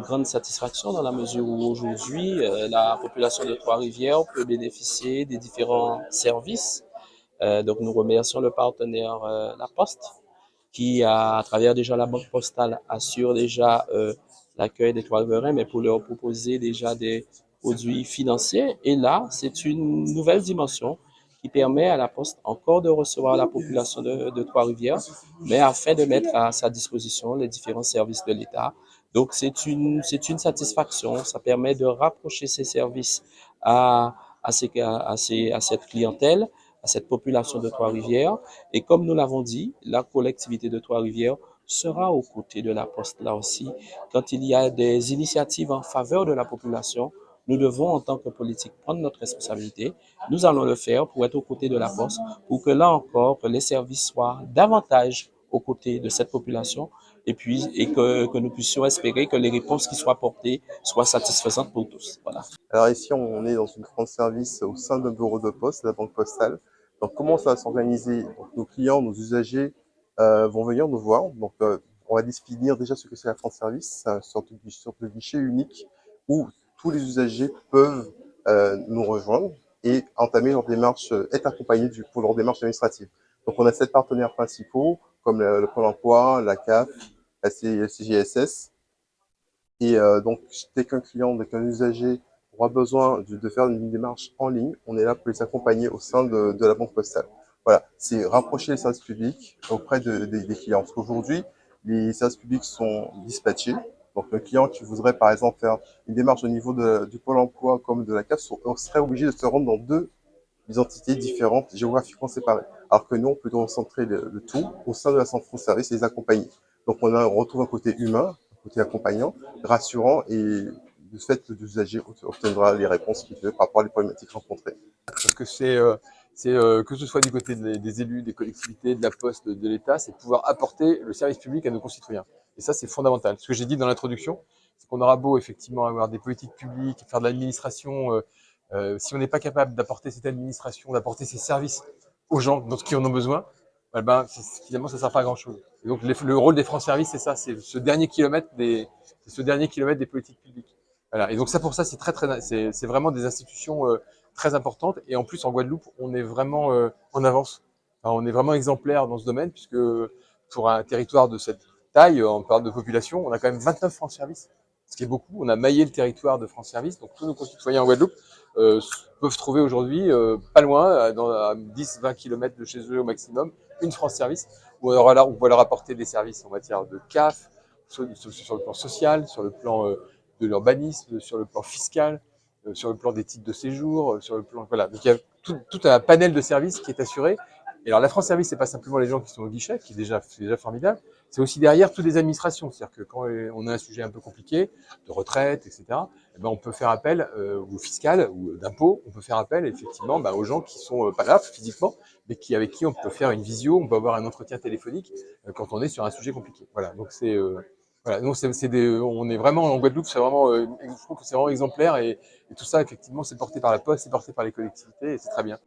grande satisfaction dans la mesure où aujourd'hui, la population de Trois-Rivières peut bénéficier des différents services. Donc, nous remercions le partenaire La Poste qui, à travers déjà la banque postale, assure déjà l'accueil des Trois-Riverains, mais pour leur proposer déjà des produits financiers. Et là, c'est une nouvelle dimension qui permet à la Poste encore de recevoir la population de Trois-Rivières, mais afin de mettre à sa disposition les différents services de l'État. Donc, c'est une satisfaction. Ça permet de rapprocher ces services à cette clientèle, à cette population de Trois-Rivières. Et comme nous l'avons dit, la collectivité de Trois-Rivières sera aux côtés de la Poste là aussi. Quand il y a des initiatives en faveur de la population, nous devons, en tant que politique, prendre notre responsabilité. Nous allons le faire pour être aux côtés de la Poste, pour que là encore, que les services soient davantage aux côtés de cette population et que nous puissions espérer que les réponses qui soient apportées soient satisfaisantes pour tous. Voilà. Alors ici, on est dans une grande service au sein d'un bureau de poste, la banque postale. Donc comment ça va s'organiser? Donc, nos clients, nos usagers vont venir nous voir. Donc on va définir déjà ce que c'est la France Service. C'est une sorte de guichet unique où tous les usagers peuvent nous rejoindre et entamer leur démarche, être accompagnés pour leur démarche administrative. Donc on a 7 partenaires principaux comme le Pôle emploi, la CAF, la CGSS. Et donc, dès qu'un client, dès qu'un usager aura besoin de faire une démarche en ligne, on est là pour les accompagner au sein de la banque postale. Voilà, c'est rapprocher les services publics auprès des clients. Parce qu'aujourd'hui, les services publics sont dispatchés. Donc, le client qui voudrait, par exemple, faire une démarche au niveau du Pôle emploi comme de la CAF serait obligé de se rendre dans deux entités différentes, géographiquement séparées. Alors que nous, on peut concentrer le tout au sein de la centre France Service et les accompagner. Donc, on retrouve un côté humain, un côté accompagnant, rassurant et de ce fait, l'usager obtiendra les réponses qu'il veut par rapport aux problématiques rencontrées. Parce que que ce soit du côté des élus, des collectivités, de la Poste, de l'État, c'est de pouvoir apporter le service public à nos concitoyens. Et ça, c'est fondamental. Ce que j'ai dit dans l'introduction, c'est qu'on aura beau effectivement avoir des politiques publiques, faire de l'administration, si on n'est pas capable d'apporter cette administration, d'apporter ces services aux gens qui en ont besoin, finalement, ça ne sert pas à grand chose. Et donc, le rôle des France Services, c'est ça, c'est ce dernier kilomètre des politiques publiques. Voilà. Et donc ça, pour ça, c'est vraiment des institutions très importantes. Et en plus, en Guadeloupe, on est vraiment en avance. Enfin, on est vraiment exemplaire dans ce domaine, puisque pour un territoire de cette taille, on parle de population, on a quand même 29 France Services, ce qui est beaucoup. On a maillé le territoire de France Services, donc tous nos concitoyens en Guadeloupe peuvent trouver aujourd'hui, pas loin, à 10-20 km de chez eux au maximum, une France Service, où on va leur apporter des services en matière de CAF, sur le plan social, sur le plan de l'urbanisme, sur le plan fiscal, sur le plan des titres de séjour, sur le plan, voilà. Donc il y a tout un panel de services qui est assuré. Et alors la France Service, c'est pas simplement les gens qui sont au guichet, c'est déjà formidable. C'est aussi derrière toutes les administrations. C'est-à-dire que quand on a un sujet un peu compliqué, de retraite, etc., eh ben on peut faire appel ou fiscal ou d'impôt. On peut faire appel effectivement aux gens qui sont pas là physiquement, mais avec qui on peut faire une visio, on peut avoir un entretien téléphonique quand on est sur un sujet compliqué. Voilà. Donc voilà, donc on est vraiment en Guadeloupe, c'est vraiment, je trouve que c'est vraiment exemplaire et tout ça effectivement c'est porté par la Poste, c'est porté par les collectivités et c'est très bien.